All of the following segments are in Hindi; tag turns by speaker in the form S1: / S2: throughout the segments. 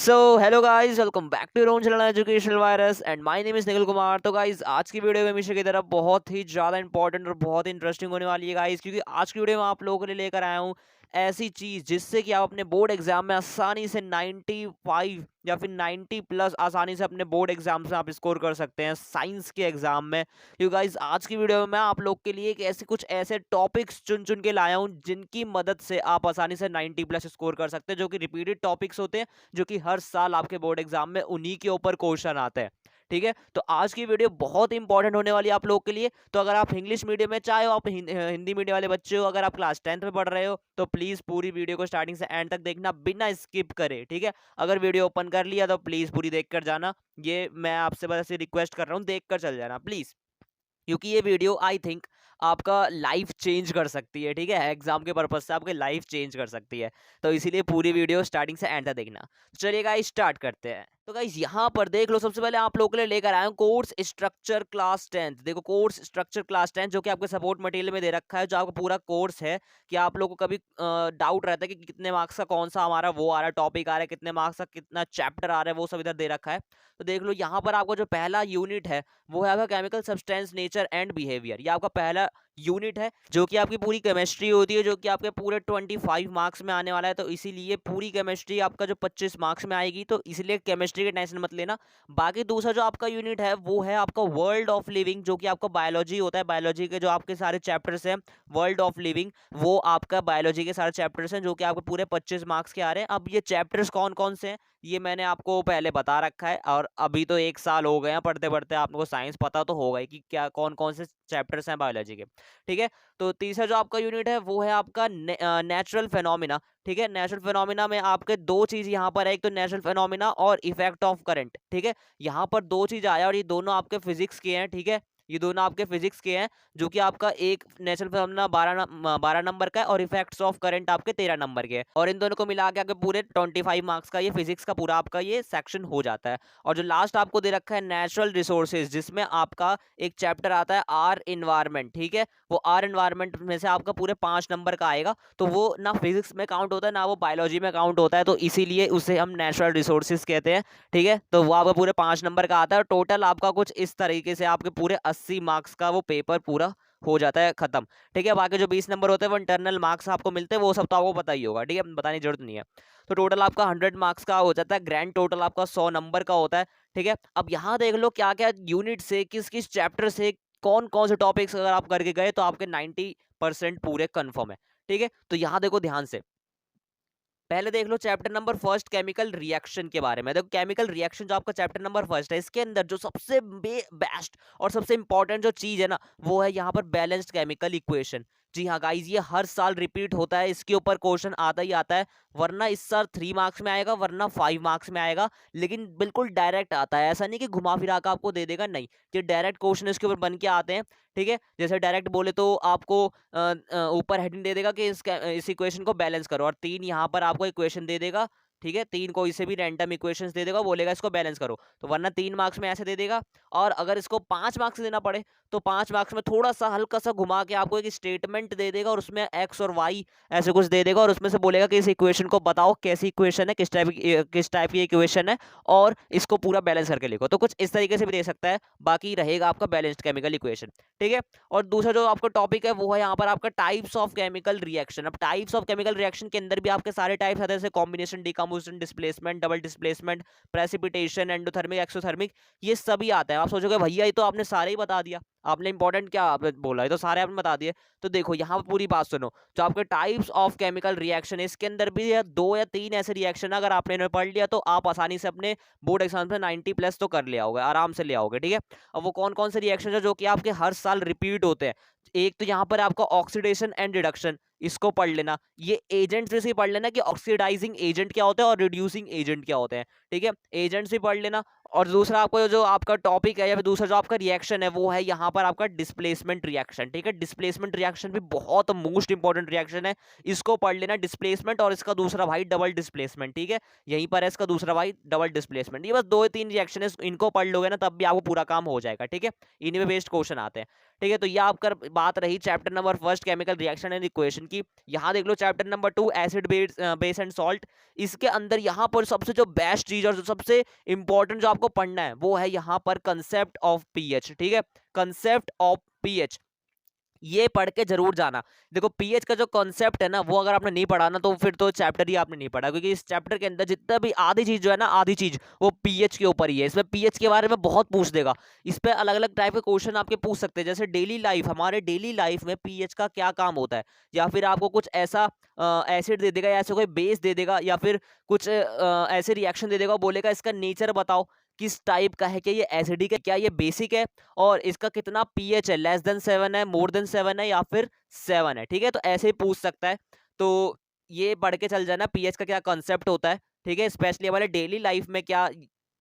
S1: So hello guys, welcome back to your own channel Educational Virus and my name is Nikhil Kumar. तो गाइस आज की वीडियो में हमेशा की तरह बहुत ही ज़्यादा इंपॉर्टेंट और बहुत ही इंटरेस्टिंग होने वाली है गाइस, क्योंकि आज की वीडियो में आप लोगों के लिए लेकर आया हूँ ऐसी चीज़ जिससे कि आप अपने बोर्ड एग्जाम में आसानी से 95 या फिर 90 प्लस आसानी से अपने बोर्ड एग्जाम्स में आप स्कोर कर सकते हैं साइंस के एग्जाम में। क्योंकि गाइस आज की वीडियो में मैं आप लोग के लिए एक ऐसे कुछ ऐसे टॉपिक्स चुन चुन के लाया हूँ जिनकी मदद से आप आसानी से 90 प्लस स्कोर कर सकते हैं, जो कि रिपीटेड टॉपिक्स होते हैं, जो कि हर साल आपके बोर्ड एग्जाम में उन्हीं के ऊपर क्वेश्चन आते हैं। ठीक है, तो आज की वीडियो बहुत इंपॉर्टेंट होने वाली है आप लोगों के लिए। तो अगर आप इंग्लिश मीडियम में, चाहे हो आप हिंदी मीडियम वाले बच्चे हो, अगर आप क्लास 10th में पढ़ रहे हो, तो प्लीज पूरी वीडियो को स्टार्टिंग से एंड तक देखना बिना स्किप करे। ठीक है, अगर वीडियो ओपन कर लिया तो प्लीज पूरी देख कर जाना। ये मैं आपसे बस ऐसे रिक्वेस्ट कर रहा हूँ, देख कर चल जाना प्लीज, क्योंकि ये वीडियो आई थिंक आपका लाइफ चेंज कर सकती है। ठीक है, एग्जाम के पर्पज से आपकी लाइफ चेंज कर सकती है, तो इसीलिए पूरी वीडियो स्टार्टिंग से एंड तक देखना। तो चलिए गाइस स्टार्ट करते हैं। तो गाइस यहाँ पर देख लो, सबसे पहले आप लोगों के लिए लेकर आया हूँ कोर्स स्ट्रक्चर क्लास 10th। देखो कोर्स स्ट्रक्चर क्लास 10 जो कि आपके सपोर्ट मटेरियल में दे रखा है, जो आपका पूरा कोर्स है। कि आप लोगों को कभी डाउट रहता है कि कितने मार्क्स का कौन सा हमारा वो आ रहा है, टॉपिक आ रहा है, कितने मार्क्स का कितना चैप्टर आ रहा है, वो सब इधर दे रखा है। तो देख लो यहाँ पर आपका जो पहला यूनिट है वो है आपका chemical substance nature and behaviour. ये आपका पहला यूनिट है, जो कि आपकी पूरी केमिस्ट्री होती है, जो कि आपके पूरे 25 मार्क्स में आने वाला है। तो इसीलिए पूरी केमिस्ट्री आपका जो 25 मार्क्स में आएगी, तो इसलिए केमिस्ट्री की टेंशन मत लेना। बाकी दूसरा जो आपका यूनिट है वो है आपका वर्ल्ड ऑफ लिविंग, जो कि आपका बायोलॉजी होता है। बायोलॉजी के जो आपके सारे चैप्टर्स हैं, वर्ल्ड ऑफ लिविंग, वो आपका बायोलॉजी के सारे चैप्टर्स हैं, जो कि आपके पूरे 25 मार्क्स के आ रहे हैं। अब ये चैप्टर्स कौन कौन से हैं ये मैंने आपको पहले बता रखा है, और अभी तो 1 साल हो गए हैं पढ़ते पढ़ते, आपको साइंस पता तो होगा ही कि क्या कौन कौन से चैप्टर्स हैं बायोलॉजी के। ठीक है, तो तीसरा जो आपका यूनिट है वो है आपका नेचुरल फेनोमिना। ठीक है, नेचुरल फेनोमिना में आपके दो चीज यहाँ पर है, एक तो नेचुरल फेनोमिना और इफेक्ट ऑफ करंट। ठीक है, यहाँ पर दो चीज आया और ये दोनों आपके फिजिक्स के हैं। ठीक है, ये दोनों आपके फिजिक्स के हैं, जो कि आपका एक नेचुरल फेनोमेना 12 नंबर का है और इफेक्ट्स ऑफ करंट आपके 13 नंबर के हैं, और इन दोनों को मिला के आपके पूरे 25 मार्क्स का ये फिजिक्स का पूरा आपका ये सेक्शन हो जाता है। और जो लास्ट आपको दे रखा है नेचुरल रिसोर्सेज, जिसमें आपका एक चैप्टर आता है आर इन्वायरमेंट। ठीक है, वो आर इन्वायरमेंट में से आपका पूरे 5 नंबर का आएगा, तो वो ना फिजिक्स में काउंट होता है ना वो बायोलॉजी में काउंट होता है, तो इसीलिए उसे हम नेचुरल रिसोर्सेज कहते हैं। ठीक है, तो वो आपका पूरे 5 नंबर का आता है, और टोटल आपका कुछ इस तरीके से आपके पूरे 80 मार्क्स का वो पेपर पूरा हो जाता है खत्म। ठीक है, बाकी जो 20 नंबर होते हैं वो इंटरनल मार्क्स आपको मिलते हैं, वो सब तो आपको पता ही होगा। ठीक है, बताने की जरूरत नहीं है। तो टोटल आपका 100 मार्क्स का हो जाता है, ग्रैंड टोटल आपका 100 नंबर का होता है। ठीक है, अब यहाँ देख लो क्या क्या यूनिट से, किस किस चैप्टर से कौन कौन से टॉपिक्स अगर आप करके गए तो आपके 90% पूरे कन्फर्म है। ठीक है, तो यहाँ देखो ध्यान से, पहले देख लो chapter number first chemical reaction के बारे में। देखो केमिकल रिएक्शन जो आपका चैप्टर नंबर फर्स्ट है, इसके अंदर जो सबसे बेस्ट और सबसे इंपॉर्टेंट जो चीज है ना, वो है यहाँ पर बैलेंस्ड केमिकल इक्वेशन। जी हाँ गाइज, ये हर साल रिपीट होता है, इसके ऊपर क्वेश्चन आता ही आता है। वरना इस साल 3 मार्क्स में आएगा, वरना 5 मार्क्स में आएगा, लेकिन बिल्कुल डायरेक्ट आता है। ऐसा नहीं कि घुमा फिरा कर आपको दे देगा, नहीं, ये डायरेक्ट क्वेश्चन इसके ऊपर बन के आते हैं। ठीक है, जैसे डायरेक्ट बोले तो आपको ऊपर हेडिंग दे देगा कि इस इक्वेशन को बैलेंस करो, और 3 यहाँ पर आपको इक्वेशन दे देगा। ठीक है, 3 कोई से भी रैंडम इक्वेशंस दे देगा, बोलेगा इसको बैलेंस करो, तो वरना 3 मार्क्स में ऐसे दे देगा। और अगर इसको 5 मार्क्स देना पड़े तो 5 मार्क्स में थोड़ा सा हल्का सा घुमा के आपको एक स्टेटमेंट दे देगा, और उसमें एक्स और वाई ऐसे कुछ दे देगा, और उसमें से बोलेगा कि इस इक्वेशन को बताओ कैसी इक्वेशन है, किस टाइप की इक्वेशन है, और इसको पूरा बैलेंस करके लिखो। तो कुछ इस तरीके से भी दे सकता है, बाकी रहेगा आपका बैलेंस्ड केमिकल इक्वेशन। ठीक है, और दूसरा जो आपका टॉपिक है वो है यहाँ पर आपका टाइप्स ऑफ केमिकल रिएक्शन। अब टाइप्स ऑफ केमिकल रिएक्शन के अंदर भी आपके सारे टाइप्स आते हैं, जैसे combination, decomposition, displacement, double displacement, precipitation, endothermic, exothermic, ये सभी आते हैं। आप सोचोगे भैया ये तो आपने सारे ही बता दिया, आपने इंपॉर्टेंट क्या आपने बोला, ये तो सारे आपने बता दिए। तो देखो यहाँ पर पूरी बात सुनो, जो आपके टाइप्स ऑफ केमिकल रिएक्शन है, इसके अंदर भी 2 या 3 ऐसे रिएक्शन अगर आपने इन्हें पढ़ लिया तो आप आसानी से अपने बोर्ड एग्जाम में 90 प्लस तो कर ले आओगे, आराम से ले आओगे। ठीक है, अब वो कौन कौन से रिएक्शन है जो कि आपके हर साल रिपीट होते हैं। एक तो यहाँ पर आपका ऑक्सीडेशन एंड रिडक्शन, इसको पढ़ लेना। ये एजेंट्स भी से पढ़ लेना कि ऑक्सीडाइजिंग एजेंट क्या होता है और रिड्यूसिंग एजेंट क्या होते हैं। ठीक है, एजेंट्स भी पढ़ लेना, और दूसरा आपको जो आपका टॉपिक है या फिर दूसरा जो आपका रिएक्शन है वो है यहाँ पर आपका डिस्प्लेसमेंट रिएक्शन। ठीक है, डिस्प्लेसमेंट रिएक्शन भी बहुत मोस्ट इंपॉर्टेंट रिएक्शन है, इसको पढ़ लेना। डिस्प्लेसमेंट और इसका दूसरा भाई डबल डिस्प्लेसमेंट। ठीक है, यहीं पर है इसका दूसरा भाई डबल डिस्प्लेसमेंट। ये बस 2 3 रिएक्शन है, इनको पढ़ लोगे ना तब भी आपको पूरा काम हो जाएगा। ठीक है, इन्हीं में बेस्ड क्वेश्चन आते हैं। ठीक है, तो ये आपका बात रही chapter number 1 chemical reaction and equation की। यहाँ देख लो chapter number 2 acid base and salt. इसके अंदर यहाँ पर सबसे जो बेस्ट चीज और जो सबसे इंपॉर्टेंट जो आपको पढ़ना है वो है यहाँ पर कंसेप्ट ऑफ पीएच। ठीक है, कंसेप्ट ऑफ पीएच ये पढ़ के जरूर जाना। देखो पीएच का जो कॉन्सेप्ट है ना वो अगर आपने नहीं पढ़ा ना तो फिर तो चैप्टर ही आपने नहीं पढ़ा, क्योंकि इस चैप्टर के अंदर जितना भी आधी चीज जो है ना आधी चीज वो पीएच के ऊपर ही है। इसमें पीएच के बारे में बहुत पूछ देगा, इस पे अलग अलग टाइप के क्वेश्चन आपके पूछ सकते हैं। जैसे डेली लाइफ, हमारे डेली लाइफ में पीएच का क्या काम होता है, या फिर आपको कुछ ऐसा एसिड दे देगा या ऐसा कोई बेस दे देगा या फिर कुछ ऐसे रिएक्शन दे देगा, बोलेगा इसका नेचर बताओ किस टाइप का है, क्या ये एसिडिक है, क्या ये बेसिक है, और इसका कितना पीएच है, लेस देन 7 है, मोर देन 7 है या फिर 7 है। ठीक है, तो ऐसे ही पूछ सकता है। तो ये पढ़ के चल जाना पीएच का क्या कॉन्सेप्ट होता है। ठीक है, स्पेशली हमारे डेली लाइफ में क्या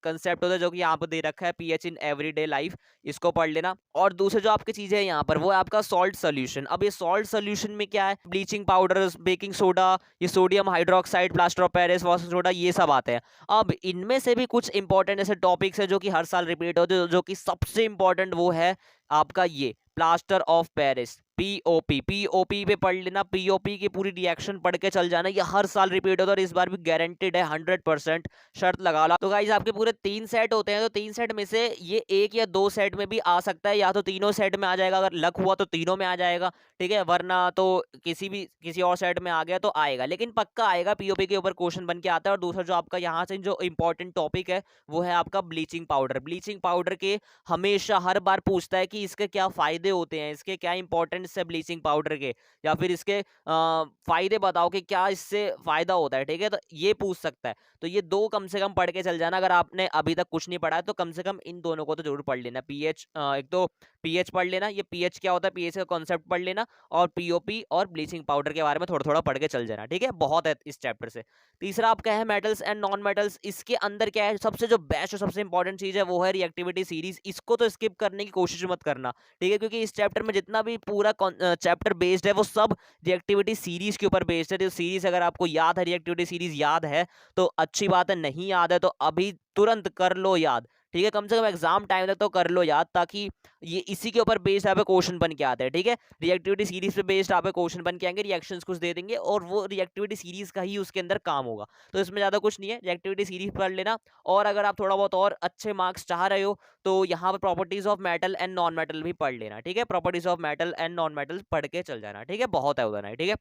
S1: कंसेप्ट होता है जो कि यहाँ पर दे रखा है, पीएच इन एवरीडे लाइफ, इसको पढ़ लेना। और दूसरी जो आपकी चीजें है यहाँ पर वो है आपका सॉल्ट सोल्यूशन। अब ये सॉल्ट सोल्यूशन में क्या है, ब्लीचिंग पाउडर, बेकिंग सोडा, ये sodium hydroxide, plaster of Paris, washing soda, ये सब आते हैं। अब इनमें से भी कुछ इंपॉर्टेंट ऐसे टॉपिक्स है जो कि हर साल रिपीट होते हैं, जो कि सबसे इंपॉर्टेंट वो है आपका ये plaster of Paris, POP. POP पे पढ़ लेना, पीओपी की पूरी रिएक्शन पढ़ के चल जाना। ये हर साल रिपीट होता है और इस बार भी गारंटेड है, 100% शर्त लगा ला। तो गाइज आपके पूरे 3 सेट होते हैं, तो 3 सेट में से ये 1 या 2 सेट में भी आ सकता है, या तो तीनों सेट में आ जाएगा, अगर लक हुआ तो तीनों में आ जाएगा। ठीक है, वरना तो किसी और सेट में आ गया तो आएगा, लेकिन पक्का आएगा। पीओपी के ऊपर क्वेश्चन बन के आता है। और दूसरा जो आपका यहाँ से जो इंपॉर्टेंट टॉपिक है वो है आपका ब्लीचिंग पाउडर। ब्लीचिंग पाउडर के हमेशा हर बार पूछता है कि इसके क्या फायदे होते हैं, इसके क्या इंपॉर्टेंस है ब्लीचिंग पाउडर के, या फिर इसके फायदे बताओ कि क्या इससे फायदा होता है। ठीक है, तो ये पूछ सकता है। तो ये 2 कम से कम पढ़ के चल जाना। अगर आपने अभी तक कुछ नहीं पढ़ा है तो कम से कम इन दोनों को तो जरूर पढ़ लेना। पीएच एक तो पीएच पढ़ लेना, ये पीएच क्या होता है, पीएच का कॉन्सेप्ट पढ़ लेना, और पीओपी और ब्लीचिंग पाउडर के बारे में थोड़ा थोड़ा पढ़ के चल जाना। ठीक है, बहुत है इस चैप्टर से। तीसरा आपका है मेटल्स एंड नॉन मेटल्स। इसके अंदर क्या है, सबसे जो बेस्ट और सबसे इंपॉर्टेंट चीज है वो है रिएक्टिविटी सीरीज। इसको तो स्किप करने की कोशिश मत करना। ठीक है, क्योंकि इस चैप्टर में जितना भी पूरा चैप्टर बेस्ड है वो सब रिएक्टिविटी सीरीज के ऊपर बेस्ड है। तो सीरीज अगर आपको याद है, रिएक्टिविटी सीरीज याद है तो अच्छी बात है, नहीं याद है तो अभी तुरंत कर लो याद। ठीक है, कम से कम एग्जाम टाइम तक तो कर लो याद, ताकि ये इसी के ऊपर बेस्ड आप क्वेश्चन बन के आते हैं। ठीक है, रिएक्टिविटी सीरीज पे बेस्ड आप क्वेश्चन बन के आएंगे, रिएक्शंस कुछ दे देंगे और वो रिएक्टिविटी सीरीज का ही उसके अंदर काम होगा। तो इसमें ज्यादा कुछ नहीं है, रिएक्टिविटी सीरीज पढ़ लेना। और अगर आप थोड़ा बहुत और अच्छे मार्क्स चाह रहे हो तो यहाँ पर properties of metal and non metal भी पढ़ लेना। ठीक है, properties of metal and non metal पढ़ के चल जाना। ठीक है, बहुत है उधर। ठीक है,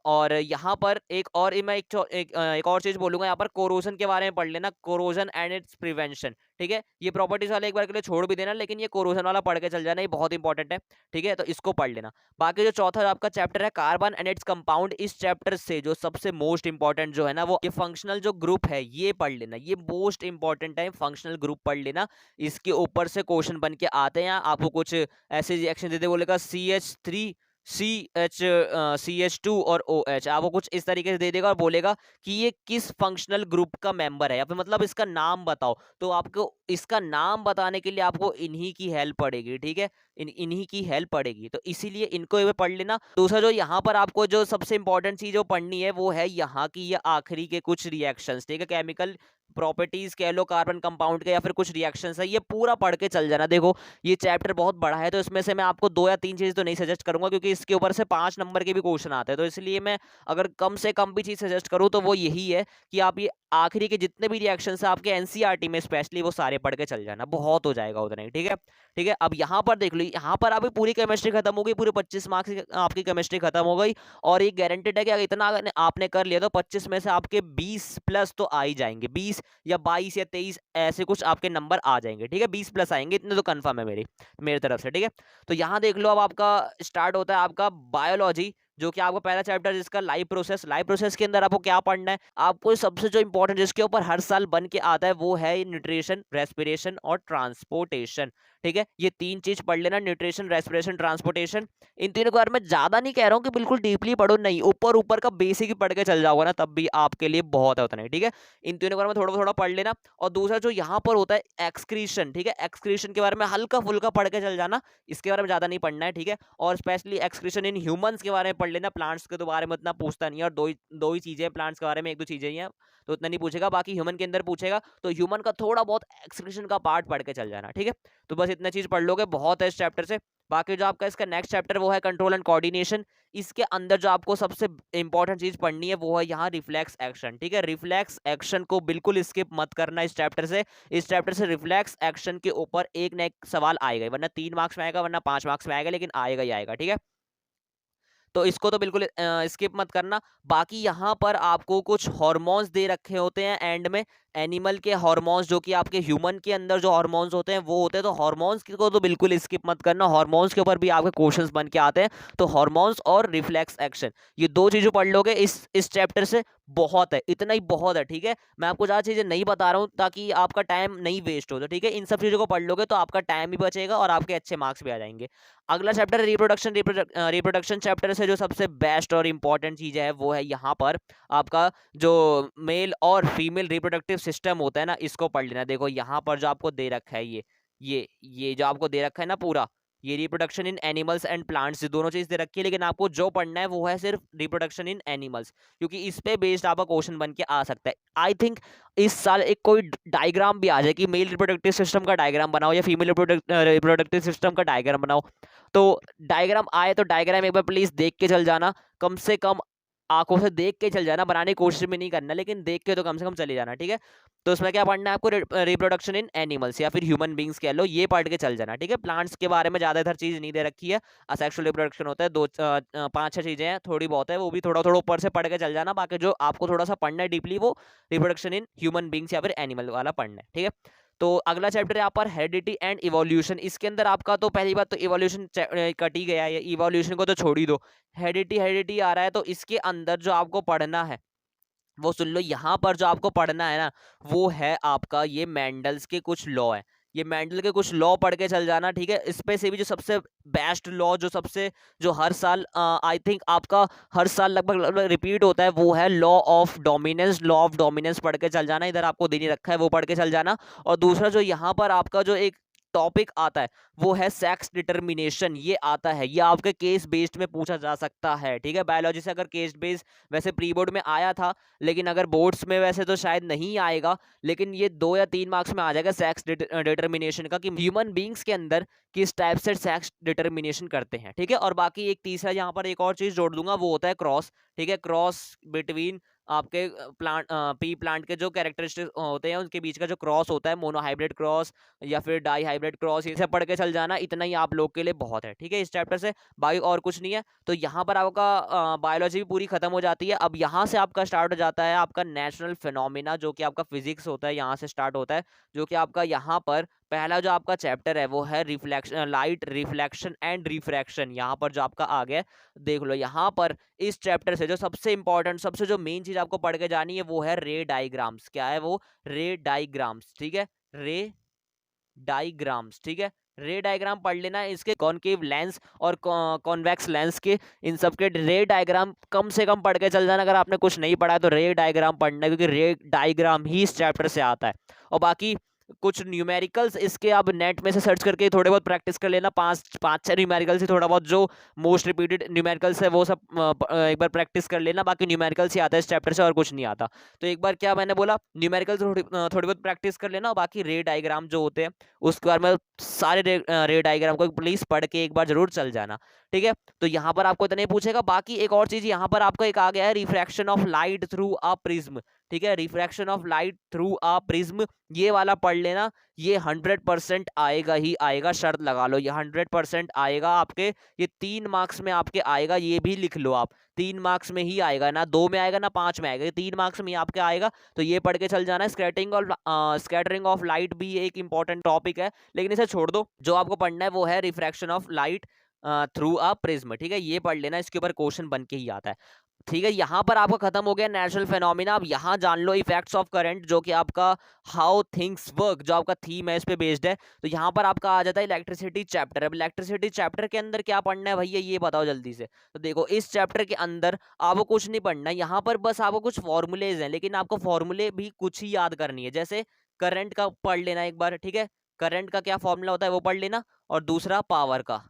S1: और यहाँ पर एक और मैं एक और चीज बोलूंगा, यहाँ पर कोरोजन के बारे में पढ़ लेना, कोरोजन एंड इट्स प्रिवेंशन। ठीक है, ये प्रॉपर्टीज वाले एक बार के लिए छोड़ भी देना, लेकिन ये कोरोजन वाला पढ़ के चल जाना, ये बहुत इंपॉर्टेंट है। ठीक है, तो इसको पढ़ लेना। बाकी जो चौथा आपका चैप्टर है कार्बन एंड इट्स कंपाउंड, इस चैप्टर से जो सबसे मोस्ट इंपॉर्टेंट जो है ना वो ये फंक्शनल जो ग्रुप है ये पढ़ लेना। ये मोस्ट इंपॉर्टेंट है, फंक्शनल ग्रुप पढ़ लेना। इसके ऊपर से क्वेश्चन बन के आते हैं, आपको कुछ ऐसे रिएक्शन देते बोलेगा CH3 CH2 और OH, आपको कुछ इस तरीके से दे देगा और बोलेगा कि ये किस फंक्शनल ग्रुप का मेंबर है, या फिर मतलब इसका नाम बताओ। तो आपको इसका नाम बताने के लिए आपको इन्हीं की हेल्प पड़ेगी। ठीक है, इन्हीं की हेल्प पड़ेगी, तो इसीलिए इनको ये पढ़ लेना। दूसरा जो यहाँ पर आपको जो सबसे इंपॉर्टेंट चीज जो पढ़नी है वो है यहाँ की ये आखिरी के कुछ रिएक्शंस। ठीक है, केमिकल प्रॉपर्टीज कह लो कार्बन कंपाउंड के, या फिर कुछ रिएक्शंस है, ये पूरा पढ़ के चल जाना। देखो ये चैप्टर बहुत बड़ा है, तो इसमें से मैं आपको 2 या 3 चीज तो नहीं सजेस्ट करूंगा, क्योंकि इसके ऊपर से 5 नंबर के भी क्वेश्चन आते हैं। तो इसलिए मैं अगर कम से कम भी चीज सजेस्ट करूँ तो वो यही है कि आप ये आखिरी के जितने भी रिएक्शंस है आपके एनसीईआरटी में स्पेशली वो सारे पढ़ के चल जाना, बहुत हो जाएगा उतना ही। ठीक है, ठीक है। अब यहाँ पर देख लो, यहाँ पर अभी पूरी केमिस्ट्री खत्म हो गई, पूरे 25 मार्क्स की आपकी केमिस्ट्री खत्म हो गई, और ये गारंटेड है कि अगर इतना आपने कर लिया तो 25 में से आपके 20 प्लस तो आ ही जाएंगे, 20 या 22 या 23 ऐसे कुछ आपके नंबर आ जाएंगे। ठीक है, 20 प्लस आएंगे, इतने तो कंफर्म है मेरी तरफ से। ठीक है, तो यहाँ देख लो अब आपका स्टार्ट होता है आपका बायोलॉजी। जो कि आपका पहला चैप्टर जिसका लाइव प्रोसेस। लाइव प्रोसेस के अंदर आपको क्या पढ़ना है, आपको सबसे जो इंपॉर्टेंट जिसके ऊपर हर साल बन के आता है वो है न्यूट्रिशन, रेस्पिरेशन और ट्रांसपोर्टेशन। ठीक है, ये 3 चीज पढ़ लेना, न्यूट्रिशन, रेस्पिरेशन, ट्रांसपोर्टेशन। इन तीनों के बारे में ज्यादा नहीं कह रहा हूँ कि बिल्कुल डीपली पढ़ो, नहीं, ऊपर ऊपर का बेसिक ही पढ़ के चल जाओगे ना तब भी आपके लिए बहुत है उतना ही। ठीक है, इन तीनों के बारे में थोड़ा थोड़ा पढ़ लेना। और दूसरा जो यहाँ पर होता है एक्सक्रीशन, ठीक है, एक्सक्रीशन के बारे में हल्का फुल्का पढ़ के चल जाना, इसके बारे में ज्यादा नहीं पढ़ना है। ठीक है, और स्पेशली एक्सक्रीशन इन ह्यूमंस के बारे में पढ़ लेना, प्लांट्स के तो बारे में उतना पूछता नहीं है, और दो ही चीजें प्लांट्स के बारे में, एक दो चीजें ही हैं तो उतना नहीं पूछेगा। बाकी ह्यूमन के अंदर पूछेगा तो ह्यूमन का थोड़ा बहुत एक्सक्रीशन का पार्ट पढ़ के चल जाना। ठीक है, तो बस इतना चीज पढ़ लोगे, बहुत है इस चैप्टर से। बाकी जो आपका इसका नेक्स्ट चैप्टर वो है कंट्रोल एंड कोऑर्डिनेशन। इसके अंदर जो आपको सबसे इंपॉर्टेंट चीज पढ़नी है वो है यहाँ रिफ्लेक्स एक्शन। ठीक है, रिफ्लेक्स एक्शन को बिल्कुल स्किप मत करना इस चैप्टर से। इस चैप्टर से रिफ्लेक्स एक्शन के ऊपर एक ना एक सवाल आएगा, वरना 3 मार्क्स में आएगा, वरना 5 मार्क्स में आएगा, लेकिन आएगा ही आएगा। ठीक है, तो इसको तो बिल्कुल स्किप मत करना। बाकी यहाँ पर आपको कुछ हार्मोन्स दे रखे होते हैं एंड में, एनिमल के हार्मोन्स जो कि आपके ह्यूमन के अंदर जो हार्मोन्स होते हैं वो होते हैं, तो हार्मोन्स को तो बिल्कुल स्किप मत करना। हार्मोन्स के ऊपर भी आपके क्वेश्चंस बन के आते हैं, तो हार्मोन्स और रिफ्लेक्स एक्शन ये दो चीजें पढ़ लोगे इस चैप्टर से, बहुत है, इतना ही बहुत है। ठीक है, मैं आपको ज्यादा चीजें नहीं बता रहा हूँ ताकि आपका टाइम नहीं वेस्ट हो, तो ठीक है, इन सब चीजों को पढ़ लोगे तो आपका टाइम भी बचेगा और आपके अच्छे मार्क्स भी आ जाएंगे। अगला चैप्टर रिप्रोडक्शन। रिप्रोडक्शन चैप्टर से जो सबसे बेस्ट और इंपॉर्टेंट चीज है वो है यहाँ पर आपका जो मेल और फीमेल रिप्रोडक्टिव सिस्टम होता है ना, इसको पढ़ लेना। देखो यहाँ पर जो आपको दे रखा है ये जो आपको दे रखा है ना पूरा, ये reproduction in animals and plants, दोनों चीज दे रखी है, लेकिन आपको जो पढ़ना है वो है सिर्फ रिप्रोडक्शन इन एनिमल्स, क्योंकि इस पे बेस्ड आपका क्वेश्चन बन के आ सकता है। आई थिंक इस साल एक कोई डायग्राम भी आ जाए कि मेल रिप्रोडक्टिव सिस्टम का डायग्राम बनाओ या फीमेल रिप्रोडक्टिव सिस्टम का डायग्राम बनाओ, तो डायग्राम आए तो डायग्राम एक बार प्लीज देख के चल जाना, कम से कम आंखों से देख के चल जाना, बनाने की कोशिश भी नहीं करना, लेकिन देख के तो कम से कम चले जाना। ठीक है, तो उसमें क्या पढ़ना है आपको, रिप्रोडक्शन इन एनिमल्स या फिर ह्यूमन बींग्स कह लो, ये पढ़ के चल जाना। ठीक है, प्लांट्स के बारे में ज्यादा इधर चीज नहीं दे रखी है, असेक्सुअल रिप्रोडक्शन होता है, 5-6 चीजें हैं, थोड़ी बहुत है, वो भी थोड़ा थोड़ा ऊपर से पढ़ के चल जाना। बाकी जो आपको थोड़ा सा पढ़ना है डीपली वो रिप्रोडक्शन इन ह्यूमन बींग्स या फिर एनिमल वाला पढ़ना है। ठीक है, तो अगला चैप्टर यहाँ पर हेरिडिटी एंड इवोल्यूशन। इसके अंदर आपका तो पहली बात तो इवोल्यूशन कट ही गया है, इवोल्यूशन को तो छोड़ ही दो, हेरिडिटी आ रहा है, तो इसके अंदर जो आपको पढ़ना है वो सुन लो। यहाँ पर जो आपको पढ़ना है ना वो है आपका ये मेंडल्स के कुछ लॉ है, ये मेंडल के कुछ लॉ पढ़ के चल जाना। ठीक है, इस पे से भी जो सबसे बेस्ट लॉ जो हर साल आई थिंक आपका हर साल लगभग रिपीट होता है वो है law of dominance. Law of dominance पढ़ के चल जाना, इधर आपको दे नहीं रखा है वो पढ़ के चल जाना। और दूसरा जो यहाँ पर आपका जो एक टॉपिक आता है वो है सेक्स डिटर्मिनेशन, ये आता है, ये आपके केस बेस्ड में पूछा जा सकता है। ठीक है, बायोलॉजी से अगर केस बेस्ड वैसे प्री बोर्ड में आया था, लेकिन अगर बोर्ड्स में वैसे तो शायद नहीं आएगा, लेकिन ये 2 या 3 मार्क्स में आ जाएगा सेक्स डिटर्मिनेशन का, कि ह्यूमन बींग्स के अंदर किस टाइप से सेक्स डिटर्मिनेशन करते हैं। ठीक है, और बाकी एक तीसरा यहाँ पर एक और चीज जोड़ दूंगा वो होता है क्रॉस। ठीक है, क्रॉस बिटवीन आपके पी प्लांट के जो कैरेक्टरिस्टिक होते हैं उनके बीच का जो क्रॉस होता है, मोनोहाइब्रिड क्रॉस या फिर डाई हाइब्रिड क्रॉस, ये सब पढ़ के चल जाना, इतना ही आप लोग के लिए बहुत है। ठीक है, इस चैप्टर से बाकी और कुछ नहीं है। तो यहाँ पर आपका बायोलॉजी भी पूरी खत्म हो जाती है। अब यहाँ से आपका स्टार्ट हो जाता है आपका नेचुरल फिनोमिना, जो कि आपका फिजिक्स होता है, यहाँ से स्टार्ट होता है, जो कि आपका यहाँ पर पहला जो आपका चैप्टर है वो है reflection, light reflection and refraction. यहाँ पर जो आपका आ गया देख लो, यहाँ पर इस चैप्टर से जो सबसे इंपॉर्टेंट, सबसे जो मेन चीज आपको पढ़ के जानी है वो है रे डायग्राम्स। क्या है वो? रे डायग्राम्स। ठीक है, रे डायग्राम्स। ठीक है, रे डायग्राम पढ़ लेना है, इसके कॉनकेव लेंस और कॉन्वेक्स लेंस के, इन सब के रे डायग्राम कम से कम पढ़ के चल जाना। अगर आपने कुछ नहीं पढ़ा है तो रे डायग्राम पढ़ना है, क्योंकि रे डायग्राम ही इस चैप्टर से आता है। और बाकी कुछ न्यूमेरिकल्स इसके आप नेट में से सर्च करके थोड़े बहुत प्रैक्टिस कर लेना, 5-6 न्यूमेरिकल्स ही, थोड़ा बहुत जो मोस्ट रिपीटेड न्यूमेरिकल्स है वो सब एक बार प्रैक्टिस कर लेना। बाकी न्यूमेरिकल्स ही आता है इस चैप्टर से और कुछ नहीं आता। तो एक बार क्या मैंने बोला, न्यूमेरिकल्स थोड़ी बहुत प्रैक्टिस कर लेना, और बाकी रे डायग्राम जो होते हैं उसके बारे में सारे रे डायग्राम को प्लीज पढ़ के एक बार जरूर चल जाना। ठीक है, तो यहाँ पर आपको इतना ही पूछेगा। बाकी एक और चीज यहाँ पर आपका एक आ गया है, refraction of light through a prism. ठीक है, refraction of light through a prism, ये वाला पढ़ लेना, ये 100% आएगा ही आएगा, शर्त लगा लो, ये 100% आएगा आपके, ये 3 मार्क्स में आपके आएगा, ये भी लिख लो आप, 3 मार्क्स में ही आएगा, ना 2 में आएगा ना 5 में आएगा, 3 मार्क्स में ही आपके आएगा। तो ये पढ़ के चल जाना है। स्कैटरिंग ऑफ लाइट भी एक इंपॉर्टेंट टॉपिक है, लेकिन इसे छोड़ दो। जो आपको पढ़ना है वो है refraction of light through a prism, ठीक है, ये पढ़ लेना, इसके ऊपर क्वेश्चन बन के ही आता है। ठीक है, यहाँ पर आपका खत्म हो गया नेचुरल फेनोमिना। अब यहाँ जान लो इफेक्ट्स ऑफ करंट, जो कि आपका हाउ थिंग्स वर्क, जो आपका थीम है, इस पे बेस्ड है। तो यहाँ पर आपका आ जाता है इलेक्ट्रिसिटी चैप्टर। अब इलेक्ट्रिसिटी चैप्टर के अंदर क्या पढ़ना है भैया, ये बताओ जल्दी से। तो देखो, इस चैप्टर के अंदर आपको कुछ नहीं पढ़ना, यहाँ पर बस आपको कुछ फॉर्मूलेज हैं, लेकिन आपको फॉर्मूले भी कुछ ही याद करनी है। जैसे करंट का पढ़ लेना एक बार, ठीक है, करंट का क्या फॉर्मूला होता है वो पढ़ लेना, और दूसरा पावर का।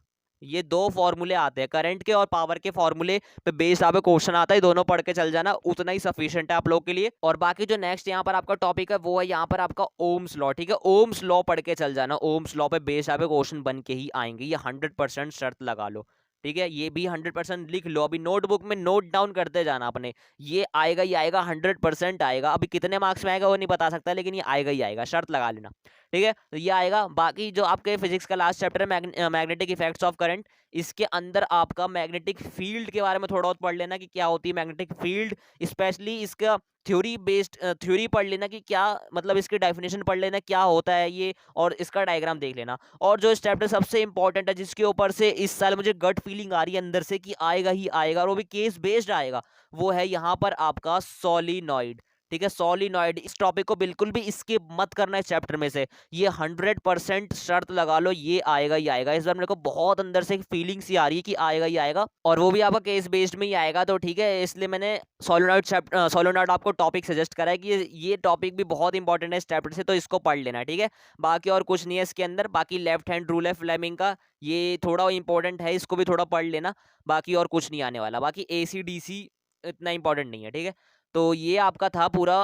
S1: ये दो फॉर्मूले आते हैं, करंट के और पावर के फॉर्मूले पे बेस्ड आपको क्वेश्चन आता है। दोनों पढ़ के चल जाना, उतना ही सफिशिएंट है आप लोग के लिए। और बाकी जो नेक्स्ट यहाँ पर आपका टॉपिक है वो है यहाँ पर आपका ओम्स लॉ, ठीक है, ओम्स लॉ पढ़ के चल जाना। ओम्स लॉ पे बेस्ड आपके क्वेश्चन बन के ही आएंगे, ये 100% शर्त लगा लो, ठीक है। ये भी 100% लिख लो, अभी नोटबुक में नोट डाउन करते जाना अपने। ये आएगा ही आएगा, 100% आएगा। अभी कितने मार्क्स में आएगा वो नहीं बता सकता, लेकिन ये आएगा ही आएगा, शर्त लगा लेना, ठीक है। तो ये आएगा। बाकी जो आपके फिजिक्स का लास्ट चैप्टर है मैग्नेटिक इफेक्ट्स ऑफ करंट, इसके अंदर आपका मैग्नेटिक फील्ड के बारे में थोड़ा बहुत पढ़ लेना कि क्या होती है मैग्नेटिक फील्ड, स्पेशली इसका थ्योरी बेस्ड थ्योरी पढ़ लेना कि क्या मतलब, इसकी डेफिनेशन पढ़ लेना क्या होता है ये, और इसका डायग्राम देख लेना। और जो इस चैप्टर सबसे इंपॉर्टेंट है, जिसके ऊपर से इस साल मुझे गट फीलिंग आ रही है अंदर से कि आएगा ही आएगा, और वो भी केस बेस्ड आएगा, वो है यहाँ पर आपका सोलिनॉइड, ठीक है, सोलिनॉइड। इस टॉपिक को बिल्कुल भी स्किप मत करना इस चैप्टर में से, ये 100% शर्त लगा लो, ये आएगा ही आएगा। इस बार मेरे को बहुत अंदर से फीलिंग सी आ रही है कि आएगा ही आएगा, और वो भी आपका केस बेस्ड में ही आएगा। तो ठीक है, इसलिए मैंने सोलिनॉइड आपको टॉपिक सजेस्ट करा है कि ये टॉपिक भी बहुत इंपॉर्टेंट है इस चैप्टर से, तो इसको पढ़ लेना, ठीक है। बाकी और कुछ नहीं है इसके अंदर। बाकी लेफ्ट हैंड रूल है फ्लेमिंग का, ये थोड़ा इंपॉर्टेंट है, इसको भी थोड़ा पढ़ लेना। बाकी और कुछ नहीं आने वाला, बाकी AC/DC इतना इंपॉर्टेंट नहीं है, ठीक है। तो ये आपका था पूरा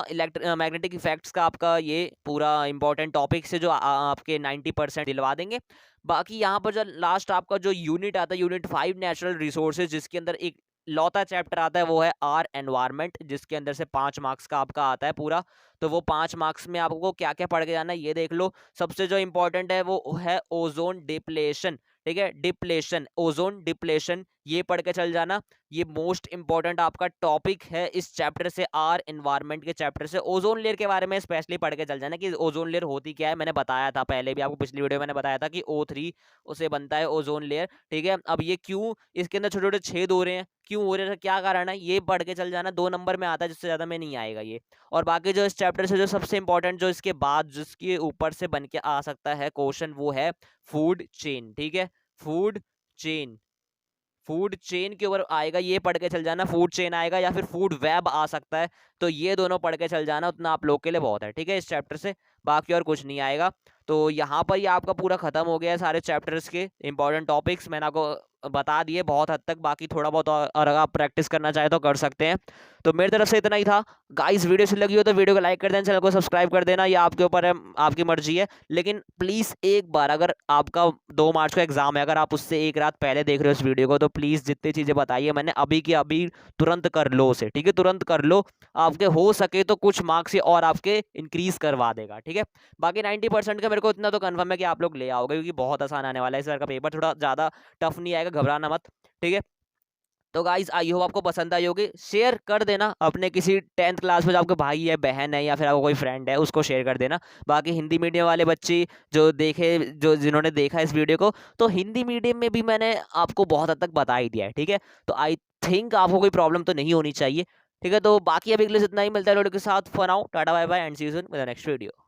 S1: मैग्नेटिक इफेक्ट्स का आपका ये पूरा इंपॉर्टेंट टॉपिक से, जो आपके 90% दिलवा देंगे। बाकी यहाँ पर जो लास्ट आपका जो यूनिट आता है, यूनिट 5 नेचुरल रिसोर्सेज, जिसके अंदर एक लौता चैप्टर आता है, वो है आर एनवायरमेंट, जिसके अंदर से 5 मार्क्स का आपका आता है पूरा। तो वो 5 मार्क्स में आपको क्या क्या पढ़ के जाना है ये देख लो। सबसे जो इंपॉर्टेंट है वो है ओजोन डिप्लेशन, ठीक है, डिप्लेशन, ओजोन डिप्लेशन, ये पढ़ के चल जाना। ये मोस्ट इंपॉर्टेंट आपका टॉपिक है इस चैप्टर से, आर एनवायरमेंट के चैप्टर से। ओजोन लेयर के बारे में स्पेशली पढ़ के चल जाना कि ओजोन लेयर होती क्या है। मैंने बताया था पहले भी आपको, पिछली वीडियो में मैंने बताया था कि O3 उसे बनता है ओजोन लेयर, ठीक है। अब ये क्यों इसके अंदर छोटे छोटे छेद हो रहे हैं, क्यों हो रहे हैं, क्या कारण है, ये पढ़ के चल जाना। 2 नंबर में आता है, जिससे ज्यादा में नहीं आएगा ये। और बाकी जो इस चैप्टर से जो सबसे इंपॉर्टेंट, जो इसके बाद जिसके ऊपर से बन के आ सकता है क्वेश्चन, वो है फूड चेन, ठीक है, फूड चेन। फूड चेन के ऊपर आएगा, ये पढ़ के चल जाना। फूड चेन आएगा या फिर फूड वेब आ सकता है, तो ये दोनों पढ़ के चल जाना, उतना आप लोग के लिए बहुत है, ठीक है, इस चैप्टर से। बाकी और कुछ नहीं आएगा। तो यहाँ पर ये आपका पूरा खत्म हो गया है सारे चैप्टर्स के इंपॉर्टेंट टॉपिक्स, मैंने आपको बता दिए बहुत हद तक। बाकी थोड़ा बहुत और अगर आप प्रैक्टिस करना चाहे तो कर सकते हैं। तो मेरी तरफ से इतना ही था गाइस। वीडियो से लगी हो तो वीडियो को लाइक कर देना, चैनल को सब्सक्राइब कर देना, ये आपके ऊपर है, आपकी मर्जी है। लेकिन प्लीज़ एक बार, अगर आपका 2 मार्च का एग्जाम है, अगर आप उससे एक रात पहले देख रहे हो इस वीडियो को, तो प्लीज़ जितनी चीज़ें बताइए मैंने अभी की अभी तुरंत कर लो उसे, ठीक है, तुरंत कर लो। आपके हो सके तो कुछ मार्क्स और आपके इंक्रीज करवा देगा, ठीक है। बाकी 90% का मेरे को इतना तो कंफर्म है कि आप लोग ले आओगे, क्योंकि बहुत आसान आने वाला है इस बार का पेपर, थोड़ा ज़्यादा टफ नहीं आएगा, घबराना मत, ठीक है। तो गाइस आई होप आपको पसंद आई होगी। शेयर कर देना अपने किसी 10th क्लास में जो आपके भाई है, बहन है, या फिर आपको कोई फ्रेंड है, उसको शेयर कर देना। बाकी हिंदी मीडियम वाले बच्चे जो जिन्होंने देखा इस वीडियो को, तो हिंदी मीडियम में भी मैंने आपको बहुत हद तक बता ही दिया है, ठीक है। तो आई थिंक आपको कोई प्रॉब्लम तो नहीं होनी चाहिए, ठीक है। तो बाकी अभी के लिए इतना ही, मिलता है वीडियो के साथ। For now tata bye bye and see you soon with the next video.